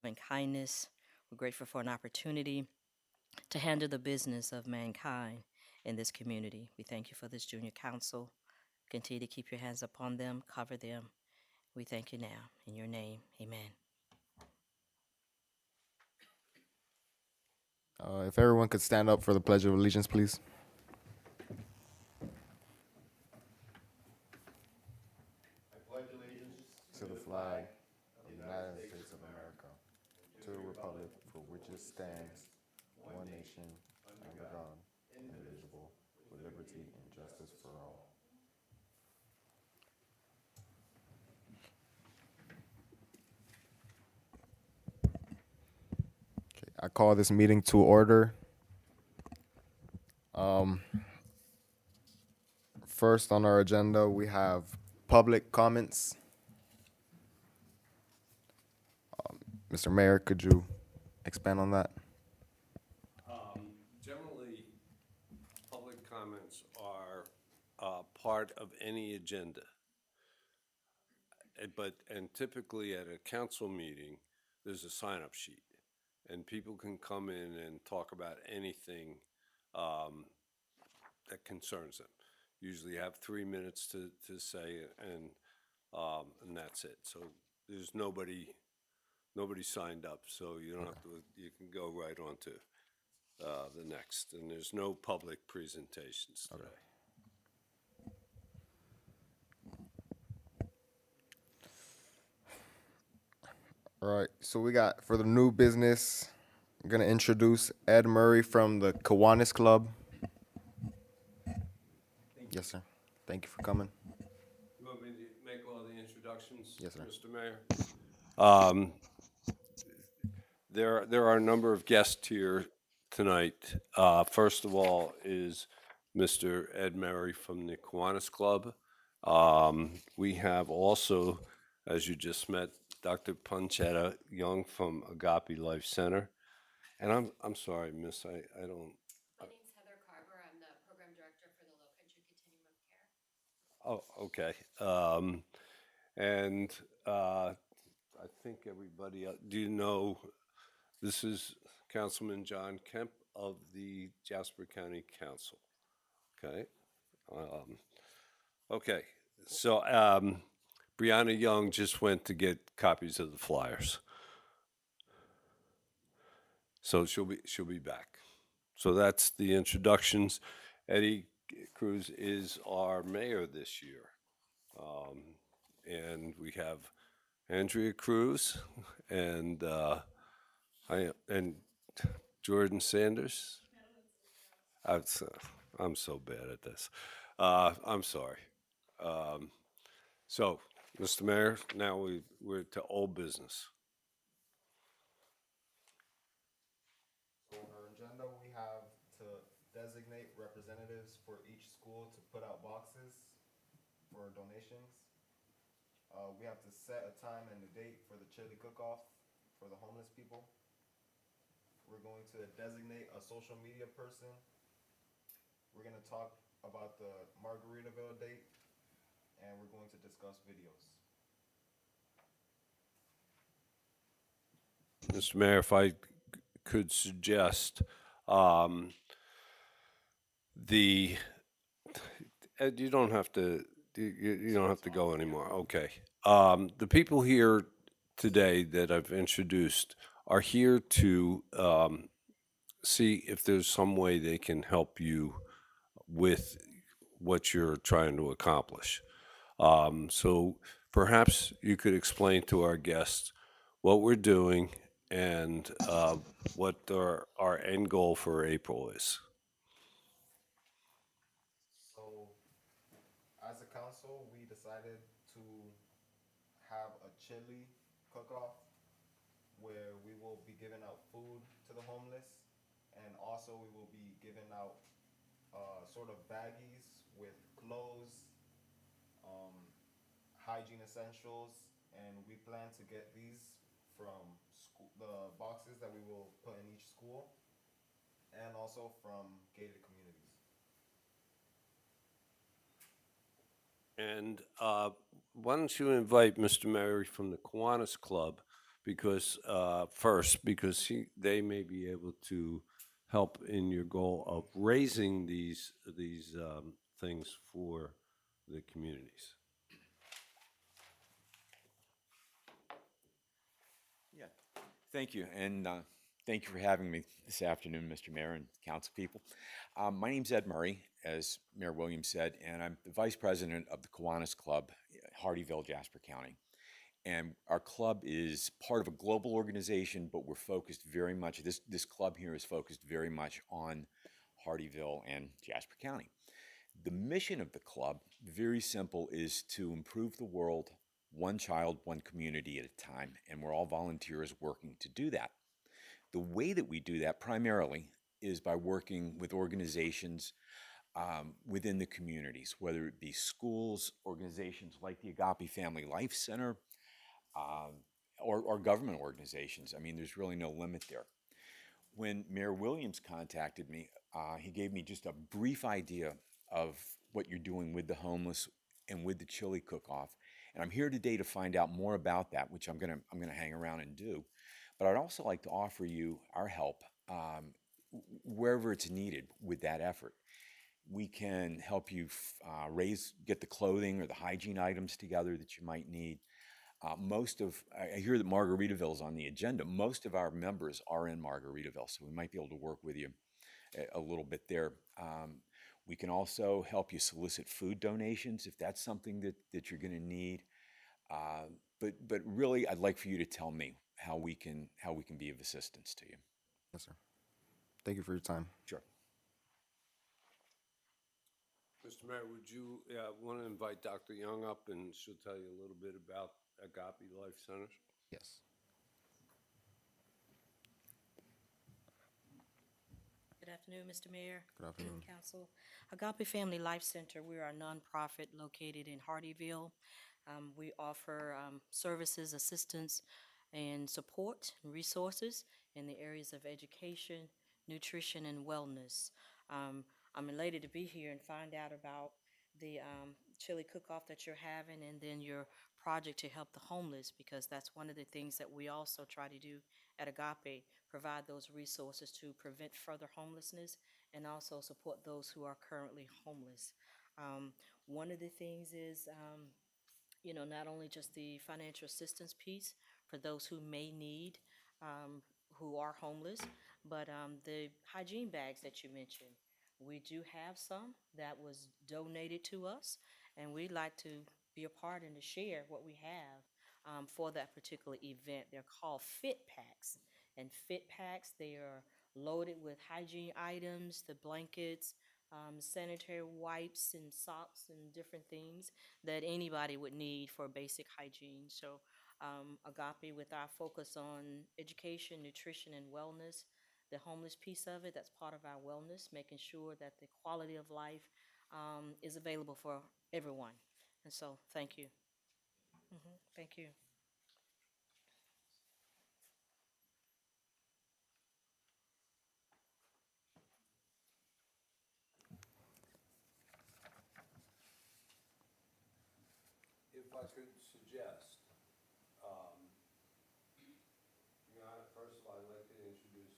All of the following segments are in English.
and kindness. We're grateful for an opportunity to handle the business of mankind in this community. We thank you for this junior council. Continue to keep your hands upon them, cover them. We thank you now. In your name, amen. If everyone could stand up for the Pledge of Allegiance, please. To the flag of the United States of America, to the republic for which it stands, one nation, under God, indivisible, with liberty and justice for all. Okay, I call this meeting to order. First on our agenda, we have public comments. Mr. Mayor, could you expand on that? Generally, public comments are part of any agenda. And typically at a council meeting, there's a sign-up sheet. And people can come in and talk about anything that concerns them. Usually have 3 minutes to say it, and that's it. So there's nobody signed up, so you don't have to, you can go right on to the next. And there's no public presentations today. All right, so we got for the new business, I'm gonna introduce Ed Murray from the Kiwanis Club. Yes, sir. Thank you for coming. You want me to make all the introductions? Yes, sir. Mr. Mayor? There are a number of guests here tonight. First of all is Mr. Ed Murray from the Kiwanis Club. We have also, as you just met, Dr. Panchetta Young from Agape Life Center. And I'm sorry, miss, I don't, My name's Heather Carver. I'm the program director for the Low Country Continuum of Care. oh, okay. And I think everybody, do you know, this is Councilman John Kemp of the Jasper County Council. Okay. Okay. So Brianna Young just went to get copies of the flyers. So she'll be back. So that's the introductions. Eddie Cruz is our mayor this year. And we have Andrea Cruz and and Jordan Sanders. I'm so bad at this. I'm sorry. So, Mr. Mayor, now we're to old business. So on our agenda, we have to designate representatives for each school to put out boxes for donations. We have to set a time and a date for the chili cook-off for the homeless people. We're going to designate a social media person. We're gonna talk about the Margaritaville date, and we're going to discuss videos. Mr. Mayor, if I could suggest, the, Ed, you don't have to, you don't have to go anymore. Okay. The people here today that I've introduced are here to see if there's some way they can help you with what you're trying to accomplish. So perhaps you could explain to our guests what we're doing and what our end goal for April is. So, as a council, we decided to have a chili cook-off where we will be giving out food to the homeless, and also we will be giving out sort of baggies with clothes, um, hygiene essentials, and we plan to get these from the boxes that we will put in each school, and also from gated communities. And why don't you invite Mr. Murray from the Kiwanis Club because, first, because they may be able to help in your goal of raising these things for the communities. Yeah, thank you, and thank you for having me this afternoon, Mr. Mayor and council people. My name's Ed Murray, as Mayor Williams said, and I'm the vice president of the Kiwanis Club, Hardyville, Jasper County. And our club is part of a global organization, but we're focused very much, this club here is focused very much on Hardyville and Jasper County. The mission of the club, very simple, is to improve the world one child, one community at a time, and we're all volunteers working to do that. The way that we do that primarily is by working with organizations within the communities, whether it be schools, organizations like the Agape Family Life Center, or government organizations. I mean, there's really no limit there. When Mayor Williams contacted me, he gave me just a brief idea of what you're doing with the homeless and with the chili cook-off. And I'm here today to find out more about that, which I'm gonna hang around and do. But I'd also like to offer you our help wherever it's needed with that effort. We can help you get the clothing or the hygiene items together that you might need. I hear that Margaritaville is on the agenda. Most of our members are in Margaritaville, so we might be able to work with you a little bit there. We can also help you solicit food donations if that's something that you're going to need. But really, I'd like for you to tell me how we can be of assistance to you. Yes, sir. Thank you for your time. Sure. Mr. Mayor, would you want to invite Dr. Young up, and she'll tell you a little bit about Agape Life Centers? Yes. Good afternoon, Mr. Mayor. Good afternoon. Council. Agape Family Life Center, we are a nonprofit located in Hardyville. We offer services, assistance, and support and resources in the areas of education, nutrition, and wellness. I'm elated to be here and find out about the chili cook-off that you're having, and then your project to help the homeless, because that's one of the things that we also try to do at Agape, provide those resources to prevent further homelessness and also support those who are currently homeless. One of the things is, not only just the financial assistance piece for those who may need, who are homeless, but the hygiene bags that you mentioned. We do have some that was donated to us, and we'd like to be a part and to share what we have for that particular event. They're called Fit Packs. And Fit Packs, they are loaded with hygiene items, the blankets, sanitary wipes and socks and different things that anybody would need for basic hygiene. So Agape, with our focus on education, nutrition, and wellness, the homeless piece of it, that's part of our wellness, making sure that the quality of life is available for everyone. And so, thank you. Thank you. If I could suggest, Brianna, first of all, I'd like to introduce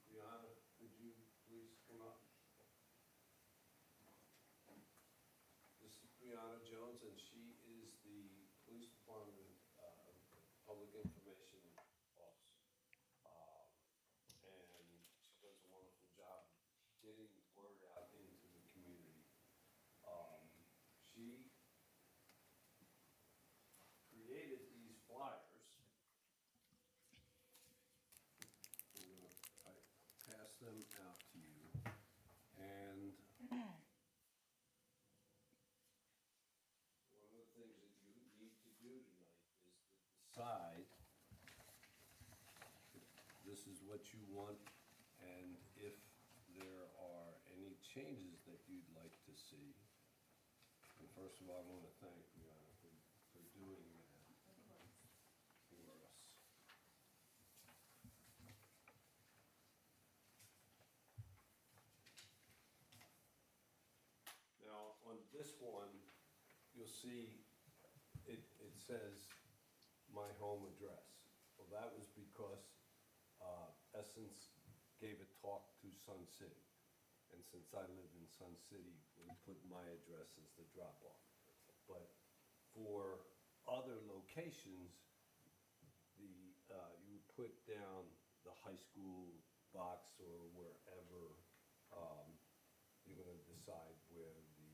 Brianna. Could you please come up? This is Brianna Jones, and she is the Police Department Public Information Officer. And she does a wonderful job getting word out into the community. She created these flyers. I'm going to pass them out to you. And one of the things that you need to do tonight is to decide if this is what you want, and if there are any changes that you'd like to see. And first of all, I want to thank Brianna for doing that for us. Now, on this one, you'll see it says my home address. Well, that was because Essence gave a talk to Sun City. And since I live in Sun City, we put my address as the drop-off. But for other locations, you would put down the high school box or wherever you're gonna decide where the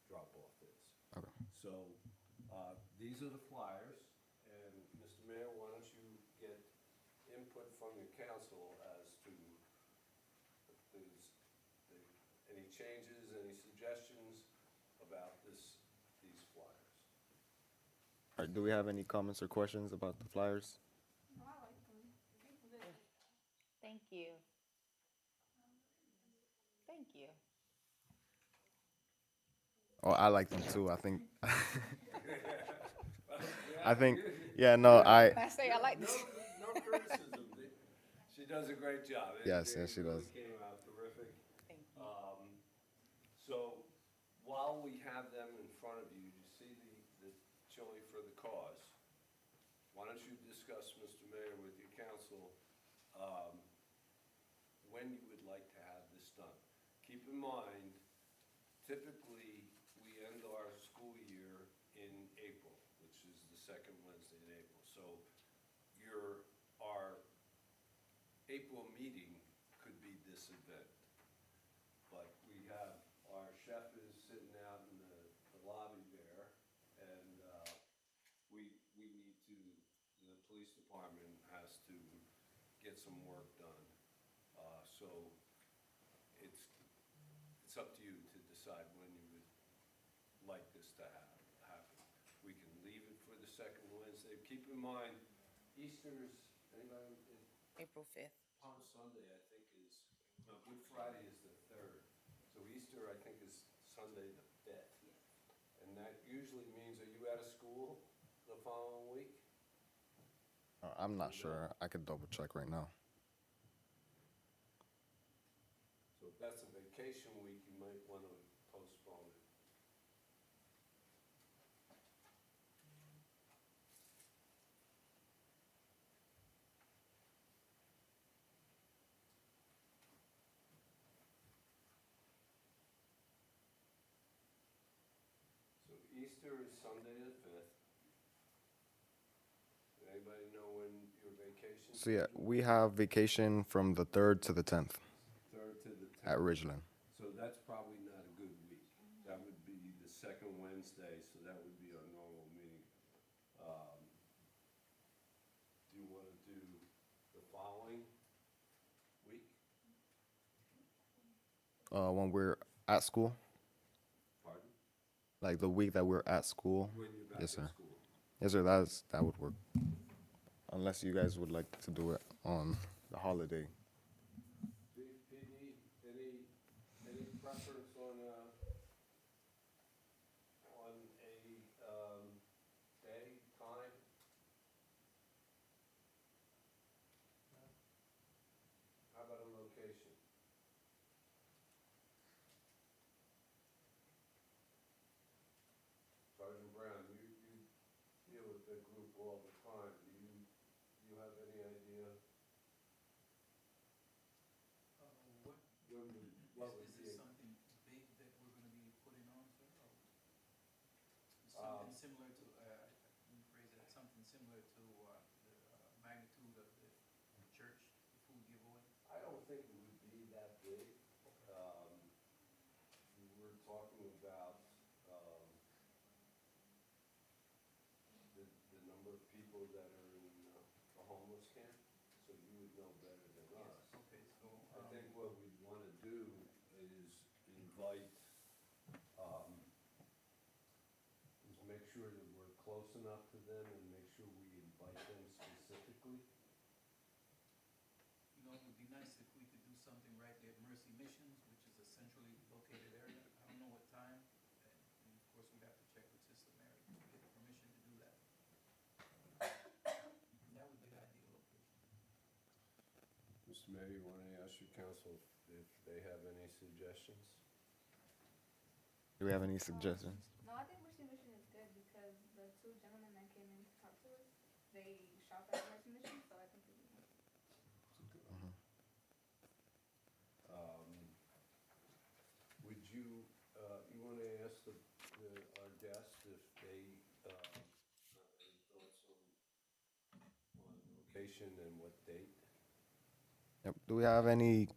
drop-off is. Okay. So, these are the flyers, and Mr. Mayor, why don't you get input from your council as to if there's any changes, any suggestions about these flyers? All right, do we have any comments or questions about the flyers? Thank you. Thank you. Oh, I like them too. I think. I think. Yeah. No. I say I like this. No criticism. She does a great job. Yes, They yes, she really does. Came out terrific. Thank you. So while we have them in front of you, you see the chili for the cause. Why don't you discuss, Mr. Mayor, with your council, when you would like to have this done? Keep in mind, typically, we end our school year in April, which is the second Wednesday in April. So our April meeting could be this event. But we have, our chef is sitting out in the lobby there, and we need to, the police department has to get some work done. So it's up to you to decide when you would like this to happen. We can leave it for the second Wednesday. Keep in mind, Easter's, anybody, April 5th. Palm Sunday, I think no, Good Friday is the 3rd. So Easter, I think, is Sunday the 5th. And that usually means, are you out of school the following week? I'm not sure. I could double check right now. So if that's a vacation week, you might want to postpone it. So Easter is Sunday the 5th. Does anybody know when your vacation? So yeah, we have vacation from the 3rd to the 10th 3rd to the 10th. at Ridgeland. So that's probably not a good week. That would be the second Wednesday, so that would be our normal meeting. Do you want to do the following week? When we're at school, Pardon? like the week that we're at school. When you're back Yes, in sir. school? Yes, sir. That would work. Unless you guys would like to do it on the holiday. PD, any preference on a day, time? How about a location? Sergeant Brown, you deal with the group all the time. Do you have any idea? What, When would, what would is be this a- something big that we're gonna be putting on, sir? Or something similar to, let me phrase it, something similar to, the magnitude of the church, the food giveaway? I don't think it would be that big. We were talking about, the number of people that are in the homeless camp, so you would know better than us. Okay, so, I think what we'd want to do is invite, is make sure that we're close enough to them and make sure we invite them specifically. you know, it would be nice if we could do something right there at Mercy Missions, which is a centrally located area. I don't know what time, and of course, we'd have to check with Sister Mary to get permission to do that. That would be the ideal location. Mr. Mayor, you want to ask your council if they have any suggestions? Do we have any suggestions? No, I think Mercy Mission is good because the two gentlemen that came in to talk to us, they shop at Mercy Mission, so I you, you want to ask our guests if they, have any thoughts on location and what date? Yep. Do we have any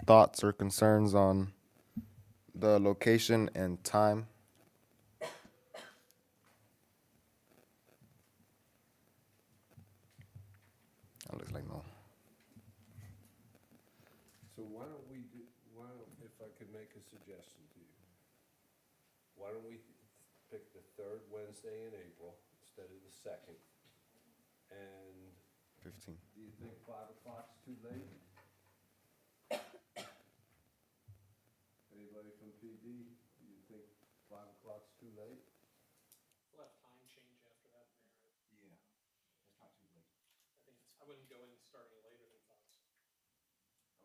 thoughts or concerns on the location and time? That looks like no. So why don't we do, if I could make a suggestion to you, why don't we pick the third Wednesday in April instead of the second? And 15. do you think 5 o'clock's too late? Anybody from PD, do you think 5 o'clock's too late? We'll have time change after that, Mayor. Yeah, that's not too late. I think it's, I wouldn't go in starting later than 5.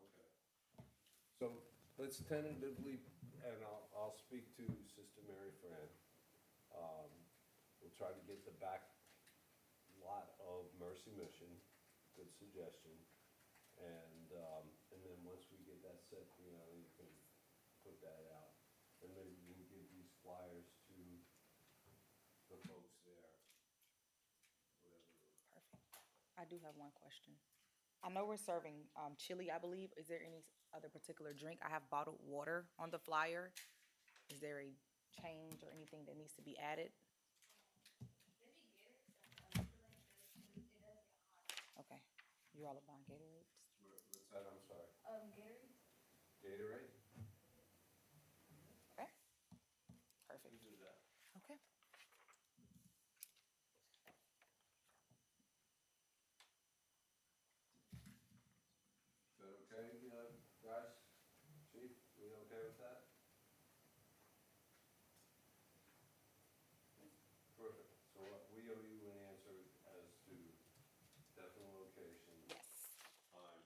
Okay. So let's tentatively, and I'll speak to Sister Mary Fran. We'll try to get the back lot of Mercy Mission, good suggestion. And then once we get that set, you can put that out. And maybe we can give these flyers to the folks there, whatever. Perfect. I do have one question. I know we're serving chili, I believe. Is there any other particular drink? I have bottled water on the flyer. Is there a change or anything that needs to be added? Okay. You all are buying Gatorades? What's that, I'm sorry? Gatorade? Okay. Perfect. We do that. Okay. Is that okay, guys? Chief, we okay with that? Perfect. So we owe you an answer as to definite location, time,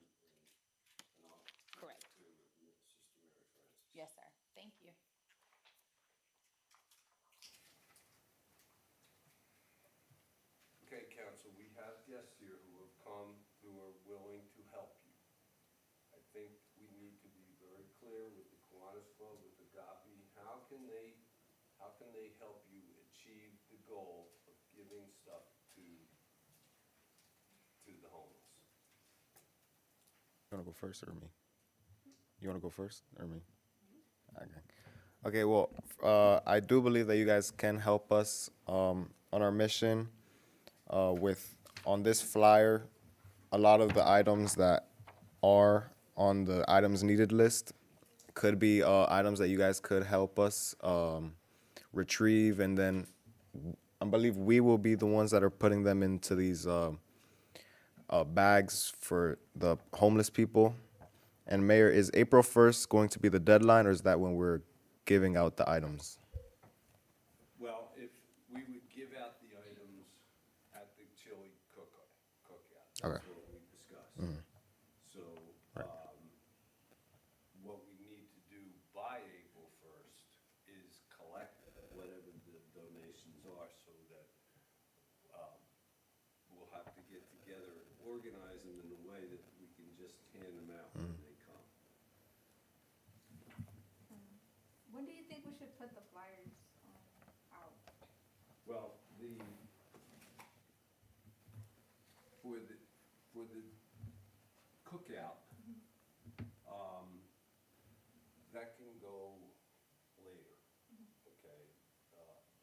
and all. Correct. To Sister Mary Francis. Yes, sir. Thank you. Okay, council, we have guests here who have come, who are willing to help you. I think we need to be very clear with the Kiwanis Club, with Agape. How can they help you achieve the goal of giving stuff to the homeless? You want to go first or me? You want to go first or me? Okay. Okay, well, I do believe that you guys can help us on our mission on this flyer, a lot of the items that are on the items needed list could be items that you guys could help us retrieve, and then I believe we will be the ones that are putting them into these bags for the homeless people. And Mayor, is April 1st going to be the deadline, or is that when we're giving out the items? Well, if we would give out the items at the chili cookout, Okay. that's what we discussed. So, what we need to do by April 1st is collect whatever the donations are, so that we'll have to get together and organize them in a way that we can just hand them out when they come. When do you think we should put the flyers out? Well, for the cookout, that can go later, okay?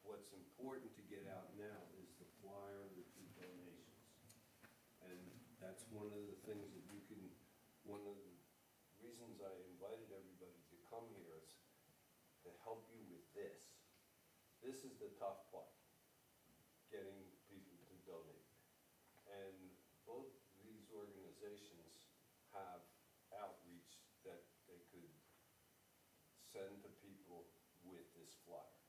What's important to get out now is the flyer with the donations. And that's one of the things that you can, one of the reasons I invited everybody to come here is to help you with this. This is the tough part, getting people to donate. And both these organizations have outreach that they could send to people with this flyer.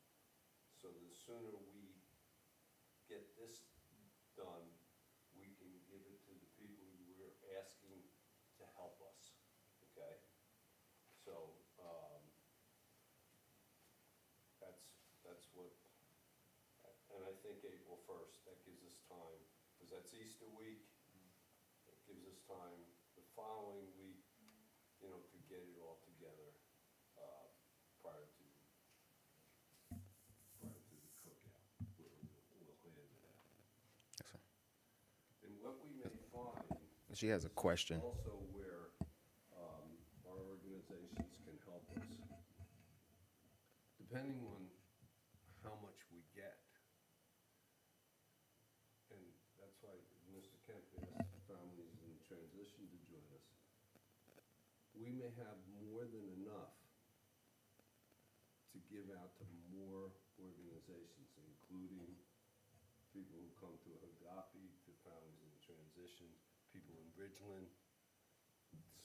So the sooner we get this done, we can give it to the people who we're asking to help us, okay? So, that's what, and I think April 1st, that gives us time, because that's Easter week. It gives us time the following week, to get it all together, prior to what we may find She has a question. also where our organizations can help us. Depending on how much we get, and that's why Mr. Kemp asked families in transition to join us, we may have more than enough to give out to more organizations, including people who come to Agape, to families in transition, people in Ridgeland.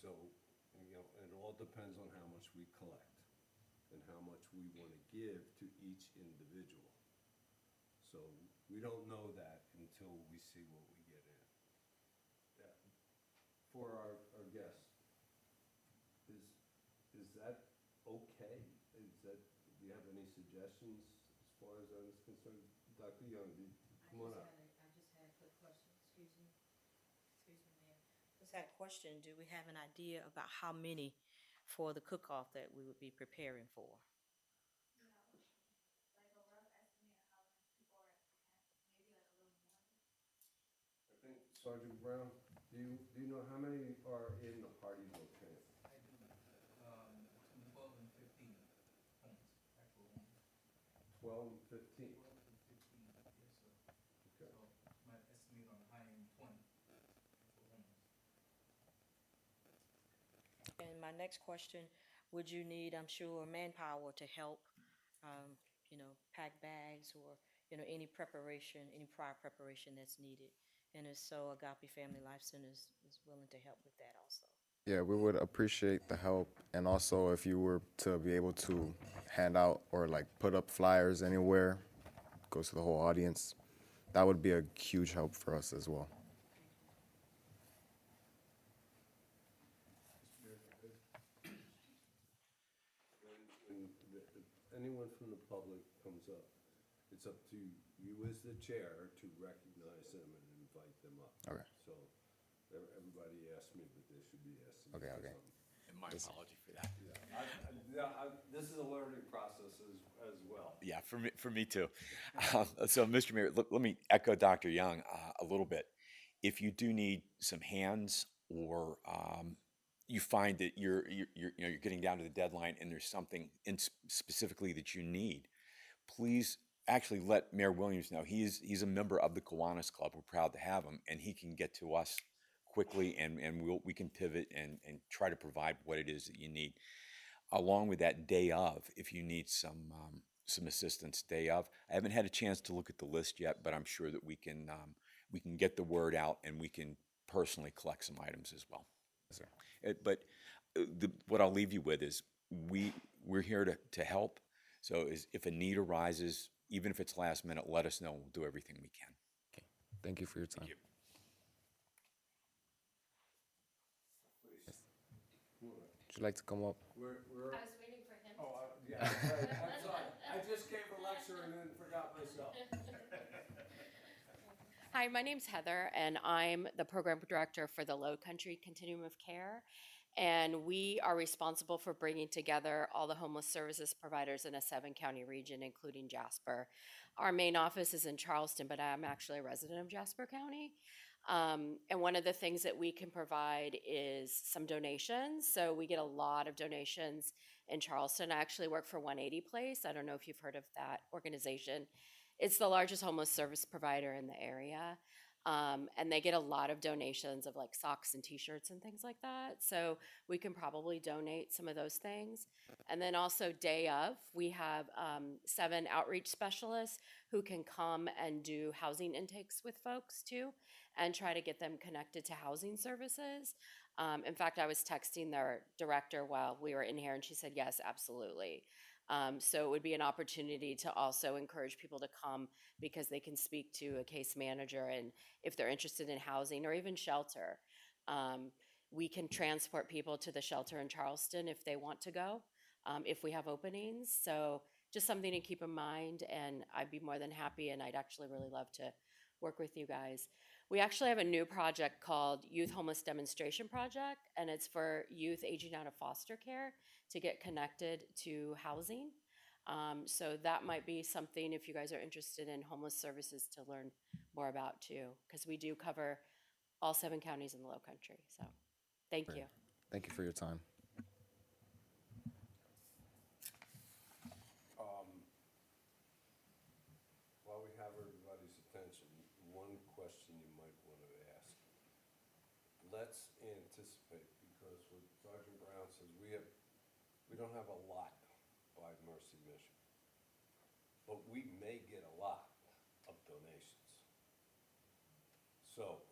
So, it all depends on how much we collect and how much we want to give to each individual. So we don't know that until we see what we get in. Yeah. For our guests, is that okay? Do you have any suggestions as far as that is concerned? Dr. Young, come on up. I just had a quick question, excuse me, Mayor. Just had a question, do we have an idea about how many for the cook-off that we would be preparing for? I think Sergeant Brown, do you know how many are in the Hardyville camp? I do, between 12 and 15 homes, actual homes. 12 and 15. 12 and 15, yes, sir. Okay. So might estimate on the high end 20 actual homes. And my next question, would you need, I'm sure, manpower to help, pack bags or, any preparation, any prior preparation that's needed? And if so, Agape Family Life Center is willing to help with that also. Yeah, we would appreciate the help, and also if you were to be able to hand out or like put up flyers anywhere, goes to the whole audience, that would be a huge help for us as well. When anyone from the public comes up, it's up to you as the chair to recognize them and invite them up. Okay. So everybody asked me, but they should be asked. Okay, okay. And my apology for that. This is a learning process as well. Yeah, for me too. So, Mr. Mayor, let me echo Dr. Young a little bit. If you do need some hands, or you find that you're getting down to the deadline and there's something specifically that you need, please actually let Mayor Williams know. He's a member of the Kiwanis Club. We're proud to have him, and he can get to us quickly, and we can pivot and try to provide what it is that you need. Along with that, day of, if you need some assistance day of. I haven't had a chance to look at the list yet, but I'm sure that we can get the word out, and we can personally collect some items as well. Yes, sir. But what I'll leave you with is we're here to help. So if a need arises, even if it's last minute, let us know, and we'll do everything we can. Okay. Thank you for your time. Thank you. Would you like to come up? I was waiting for him. Yeah, I'm sorry. I just gave a lecture and then forgot myself. Hi, my name's Heather, and I'm the program director for the Low Country Continuum of Care. And we are responsible for bringing together all the homeless services providers in a 7-county region, including Jasper. Our main office is in Charleston, but I'm actually a resident of Jasper County. And one of the things that we can provide is some donations. So we get a lot of donations in Charleston. I actually work for 180 Place. I don't know if you've heard of that organization. It's the largest homeless service provider in the area. And they get a lot of donations of like socks and t-shirts and things like that. So we can probably donate some of those things. And then also day of, we have 7 outreach specialists who can come and do housing intakes with folks too, and try to get them connected to housing services. In fact, I was texting their director while we were in here, and she said, yes, absolutely. So it would be an opportunity to also encourage people to come because they can speak to a case manager, and if they're interested in housing or even shelter. We can transport people to the shelter in Charleston if they want to go, if we have openings. So just something to keep in mind, and I'd be more than happy, and I'd actually really love to work with you guys. We actually have a new project called Youth Homeless Demonstration Project, and it's for youth aging out of foster care to get connected to housing. So that might be something, if you guys are interested in homeless services, to learn more about too, because we do cover all 7 counties in the Low Country. So, thank you. Thank you for your time. While we have everybody's attention, one question you might want to ask. Let's anticipate, because what Sergeant Brown says, we don't have a lot by Mercy Mission, but we may get a lot of donations. So,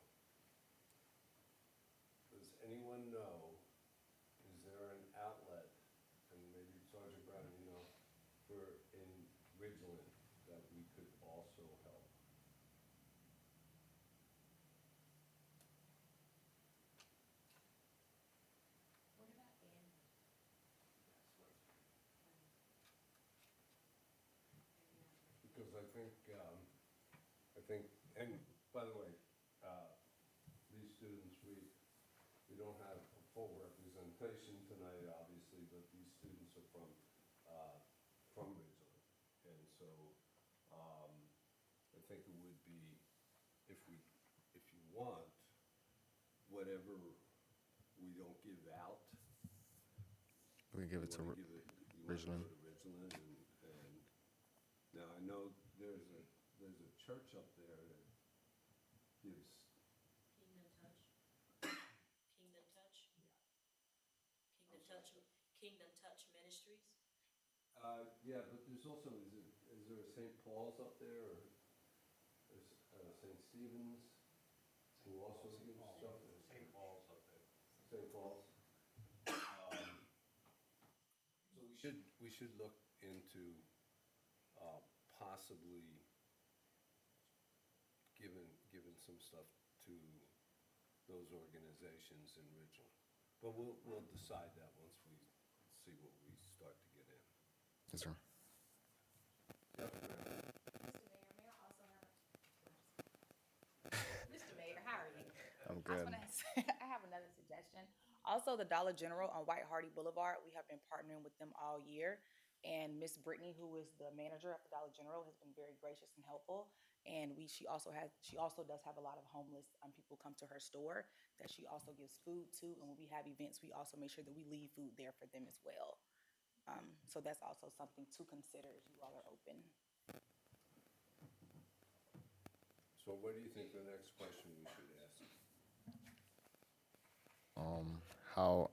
does anyone know, is there an outlet, and maybe Sergeant Brown, you know, for in Ridgeland that we could also help? Because I think, and by the way, these students, we don't have a full representation tonight, obviously, but these students are from Ridgeland. And so, I think it would be, if you want, whatever we don't give out. We give it to you wanna give it- you wanna Ridgeland. go to Ridgeland and now I know there's a church up there that gives. Kingdom Touch. Kingdom Touch. Kingdom Touch Ministries. Yeah, but there's also, is there a St. Paul's up there, or there's St. Stephen's, who also gives stuff? St. Paul's up there. St. Paul's. So we should look into possibly giving some stuff to those organizations in Ridgeland. But we'll decide that once we see what we start to get in. Yes, sir. Mr. Mayor, how are you? I'm I good. was gonna say, I have another suggestion. Also, the Dollar General on White Hardy Boulevard, we have been partnering with them all year. And Miss Brittany, who is the manager of the Dollar General, has been very gracious and helpful. And she also does have a lot of homeless people come to her store that she also gives food to. And when we have events, we also make sure that we leave food there for them as well. So that's also something to consider if you all are open. So what do you think the next question we should ask? How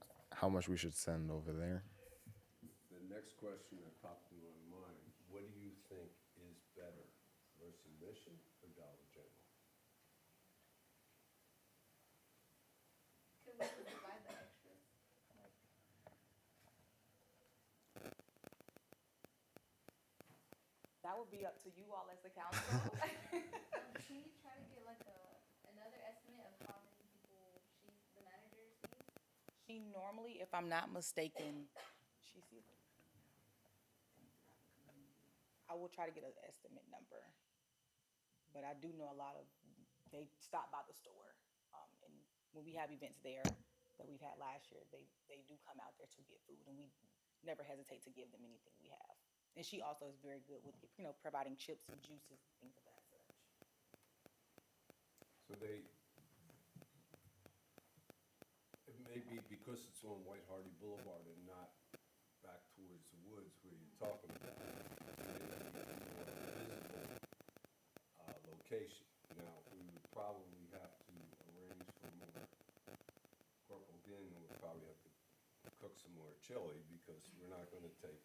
much we should send over there? The next question that popped in my mind, what do you think is better, Mercy Mission or Dollar General? Could we just divide the extras? That would be up to you all as the council. Can you try to get like another estimate of how many people the manager sees? She normally, if I'm not mistaken, she sees it. I will try to get an estimate number. But I do know they stop by the store. And when we have events there that we've had last year, they do come out there to get food, and we never hesitate to give them anything we have. And she also is very good with, providing chips and juices and things of that such. So it may be because it's on White Hardy Boulevard and not back towards the woods where you're talking about. It may be a more visible location. Now, we would probably have to arrange for more. Corporal Ginn would probably have to cook some more chili, because we're not gonna take,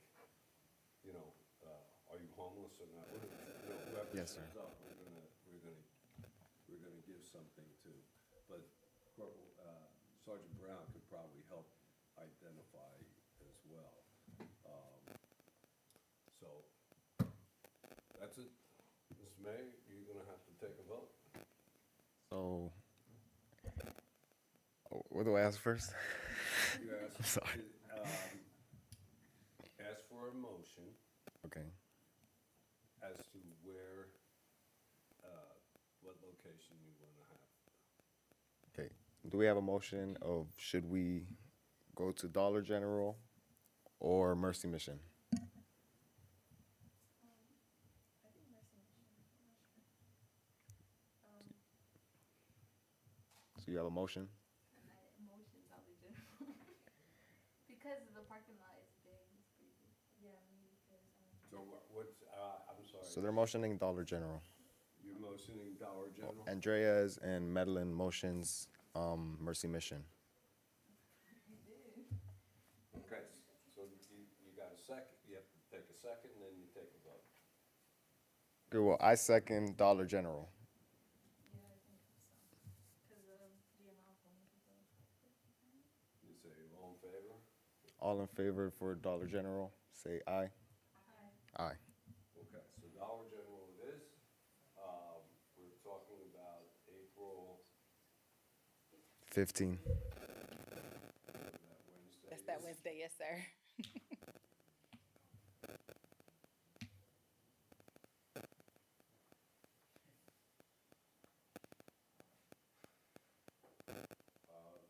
are you homeless or not? Whoever Yes, sir. shows up, we're gonna give something to. But Sergeant Brown could probably help identify as well. So, that's it. Mr. Mayor, you're gonna have to take a vote. So, what do I ask first? You ask, Sorry. ask for a motion Okay. as to where, what location you wanna have. Okay. Do we have a motion of should we go to Dollar General or Mercy Mission? I think Mercy Mission, I'm not sure. So you have a motion? Motion Dollar General. Because the parking lot is big, it's pretty big. Yeah, I mean, because, So what's, I'm sorry. So they're motioning Dollar General. You're motioning Dollar General? Andreas and Medellin motions, Mercy Mission. Okay, so you got a second, you have to take a second, and then you take a vote. Good, well, I second Dollar General. yeah, I think so. Because of the amount of homeless people. You say all in favor? All in favor for Dollar General, say aye. Aye. Okay, so Dollar General it is. We're talking about April, 15. that Wednesday. That's that Wednesday, yes, sir.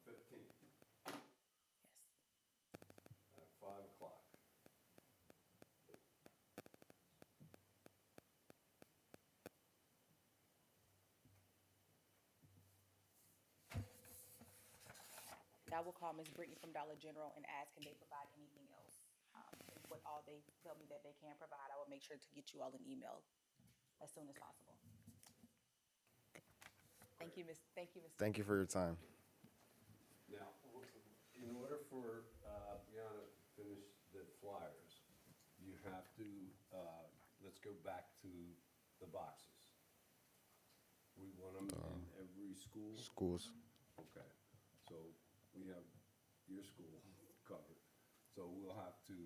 Fifteenth Yes. at 5 o'clock. I will call Ms. Brittany from Dollar General and ask, can they provide anything else? And what all they tell me that they can provide, I will make sure to get you all an email as soon as possible. Thank you, Ms. Thank you for your time. Now, in order for Brianna to finish the flyers, you have to, let's go back to the boxes. We want them in every school? Schools. Okay, so we have your school covered. So we'll have to,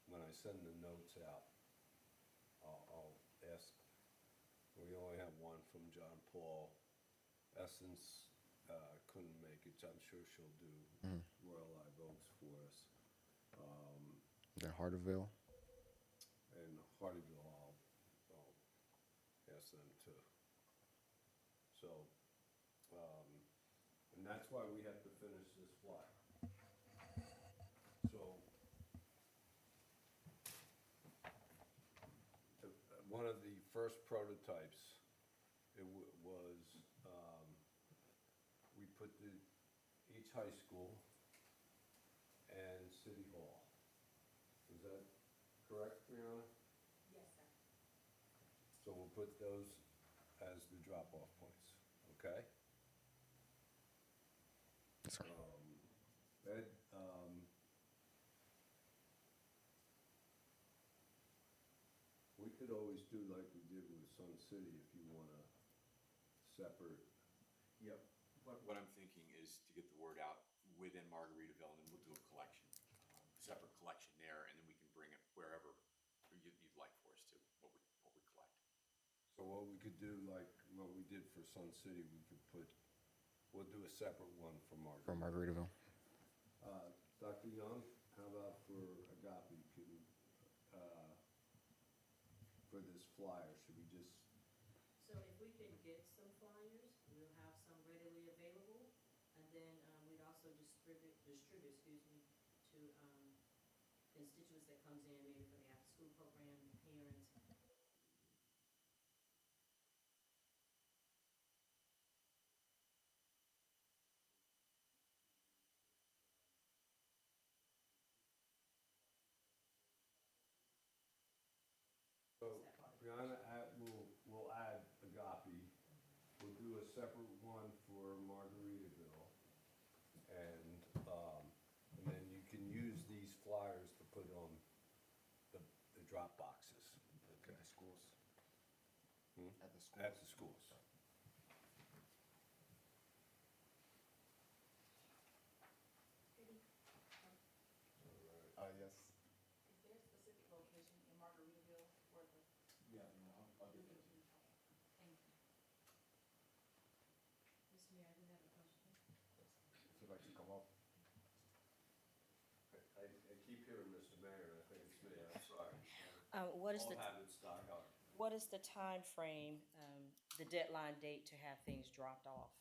when I send the notes out, I'll ask, we only have one from John Paul. Essence couldn't make it, I'm sure she'll do Royal Live Oaks for us. Then Harderville. And Hardyville, I'll ask them too. So, and that's why we have to finish this flyer. So, one of the first prototypes, it was, we put each high school and City Hall. Is that correct, Brianna? Yes, sir. So we'll put those as the drop-off points, okay? Yes, sir. Ed, we could always do like we did with Sun City if you want a separate. Yep. What I'm thinking is to get the word out within Margaritaville, and then we'll do a collection, separate collection there, and then we can bring it wherever you'd like for us to, what we collect. So what we could do, like what we did for Sun City, we'll do a separate one for Margaret. From Margaritaville. Dr. Young, how about for Agape, for this flyer, should we just, So if we can get some flyers, we'll have some readily available, and then we'd also distribute, excuse me, to constituents that comes in, maybe for the after-school program, parents. so Brianna, we'll add Agape, we'll do a separate one for Margaritaville, and then you can use these flyers to put on the drop boxes. Okay. Schools. At the schools. At the schools. Yes. Is there a specific location in Margaritaville for the? Yeah, no, I'll get that. Thank you. Ms. Mayor, I do have a question. So if I can come up. I keep hearing Mr. Mayor, I think it's me, I'm sorry. What is All the, habits die hard. what is the time frame, the deadline date to have things dropped off?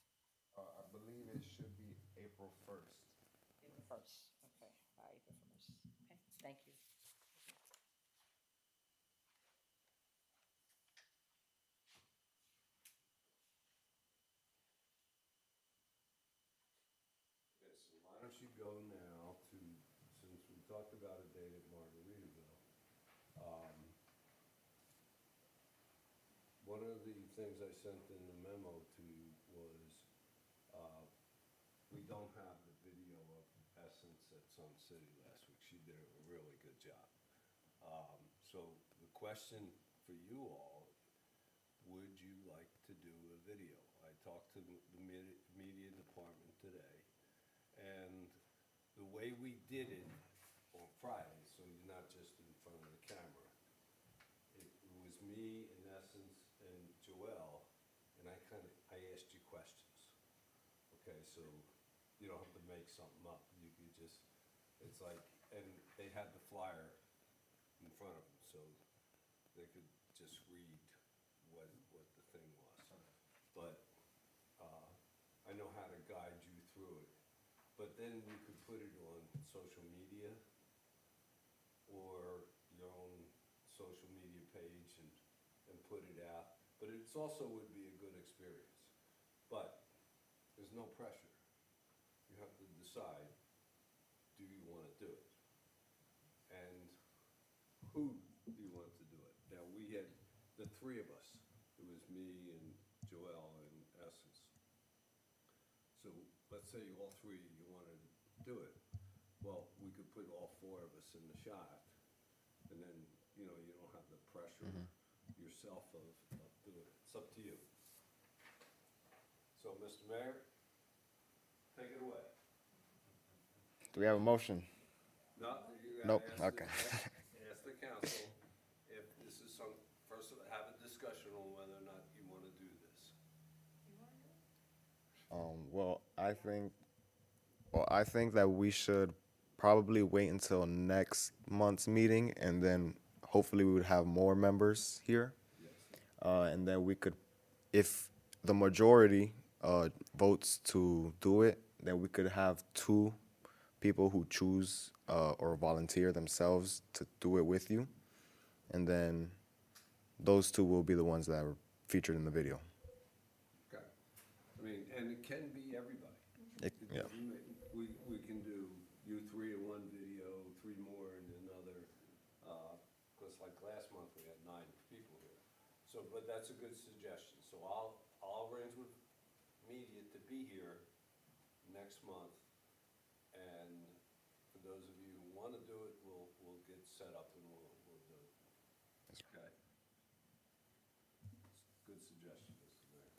I believe it should be April 1st. April 1st, okay, by April 1st. Okay, thank you. should go now to, since we talked about a date at Margaritaville, one of the things I sent in the memo to you was, we don't have the video of Essence at Sun City last week. She did a really good job. So the question for you all, would you like to do a video? I talked to the media department today, and the way we did it on Friday, so you're not just in front of the camera, it was me and Essence and Joelle, and I asked you questions. Okay, so you don't have to make something up. You could just, it's like, and they had the flyer in front of them, so they could just read what the thing was. But I know how to guide you through it. But then you could put it on social media or your own social media page and put it out. But it's also would be a good experience. But there's no pressure. You have to decide, do you want to do it? And who do you want to do it? Now, we had the three of us. It was me and Joelle and Essence. So let's say all three of you wanted to do it. Well, we could put all four of us in the shot, and then, you know, you don't have the pressure yourself of doing it. It's up to you. So, Mr. Mayor, take it away. Do we have a motion? No, you Nope, gotta okay. ask the council if this is some, first have a discussion on whether or not you want to do this. I think that we should probably wait until next month's meeting, and then hopefully we would have more members here. And then we could, if the majority votes to do it, then we could have two people who choose or volunteer themselves to do it with you. And then those two will be the ones that are featured in the video. Okay. I mean, and it can be everybody. Yeah. We can do you three in one video, three more in another, because like last month we had 9 people here. So, but that's a good suggestion. So I'll arrange with media to be here next month. And for those of you who want to do it, we'll get set up and we'll do it. Okay? Good suggestion, Mr. Mayor.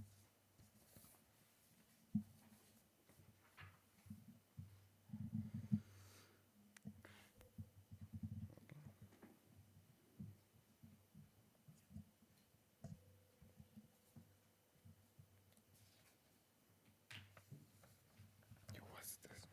What's this?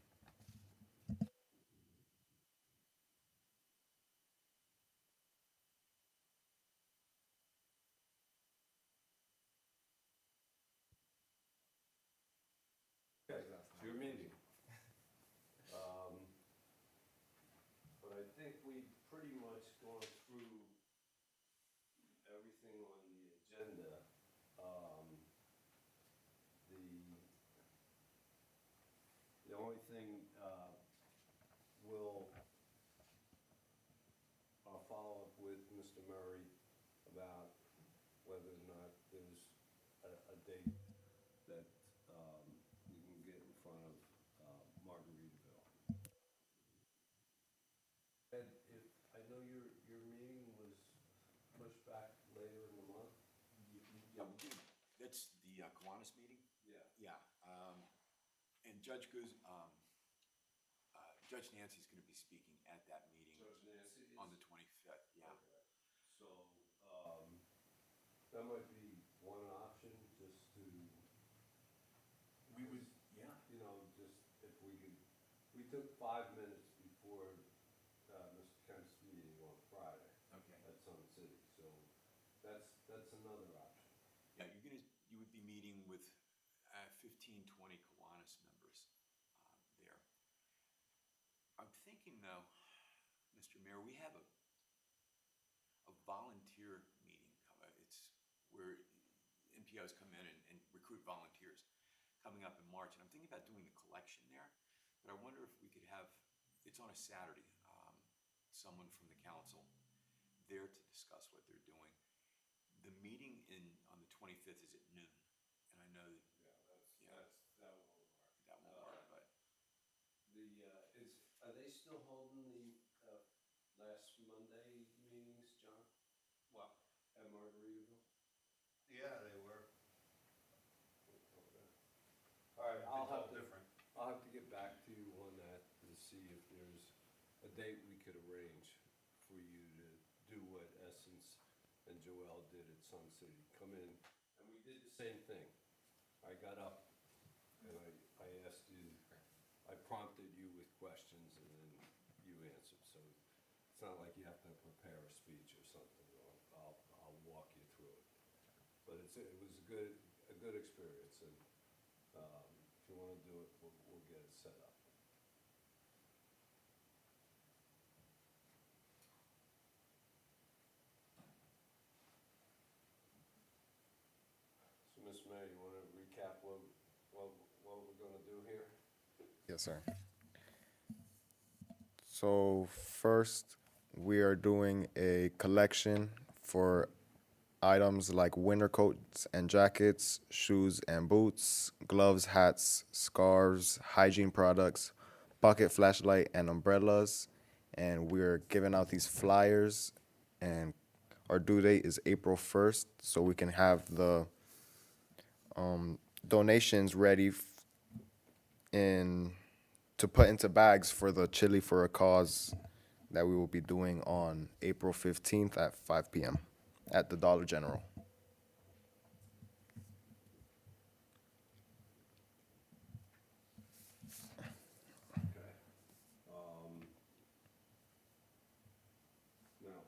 Okay, it's your meeting. But I think we've pretty much gone through everything on the agenda. The only thing, I'll follow up with Mr. Murray about whether or not there's a date that we can get in front of Margaritaville. And if, I know your meeting was pushed back later in the month? Yeah, that's the Kiwanis meeting? Yeah. Yeah, and Judge Judge Nancy's gonna be speaking at that meeting. Judge Nancy is? On the 25th, yeah. Okay. So, that might be one option, just to. We would, yeah. You know, just if we could, we took 5 minutes before, Mr. Kemp's meeting on Friday. Okay. At Sun City, so that's another option. Yeah, you would be meeting with 15, 20 Kiwanis members there. I'm thinking though, Mr. Mayor, we have a volunteer meeting. It's where NPOs come in and recruit volunteers coming up in March. And I'm thinking about doing a collection there. but I wonder if we could have, it's on a Saturday, someone from the council there to discuss what they're doing. The meeting on the 25th is at noon, and I know that, That won't work. that won't work, but Are they still holding the last Monday meetings, John? What? At Margaritaville? Yeah, they were. All right, I'll have to, different. I'll have to get back to you on that to see if there's a date we could arrange for you to do what Essence and Joelle did at Sun City. Come in, and we did the same thing. I got up and I asked you, I prompted you with questions and then you answered. So it's not like you have to prepare a speech or something. I'll walk you through it. But it was a good experience, and if you want to do it, we'll get it set up. So, Ms. Mayor, you want to recap what we're going to do here? Yes, sir. So first, we are doing a collection for items like winter coats and jackets, shoes and boots, gloves, hats, scarves, hygiene products, pocket flashlight, and umbrellas. And we're giving out these flyers, and our due date is April 1st, so we can have the donations ready to put into bags for the Chili for a Cause that we will be doing on April 15th at 5 p.m. at the Dollar General. Okay. Now,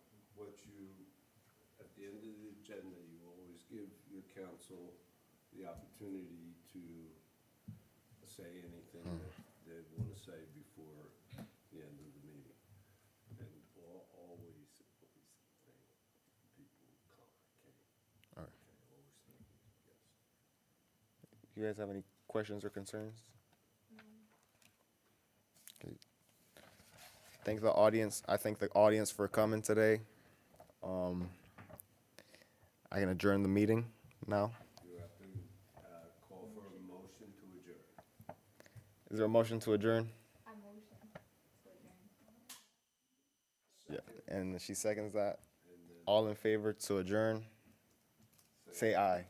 at the end of the agenda, you always give your council the opportunity to say anything that they want to say before the end of the meeting. And always think people come, okay? All right. Okay, always think, yes. You guys have any questions or concerns? Okay. Thank the audience. I thank the audience for coming today. I can adjourn the meeting now. You have to call for a motion to adjourn. Is there a motion to adjourn? I motion to adjourn. Yeah. And she seconds that. All in favor to adjourn? Say aye.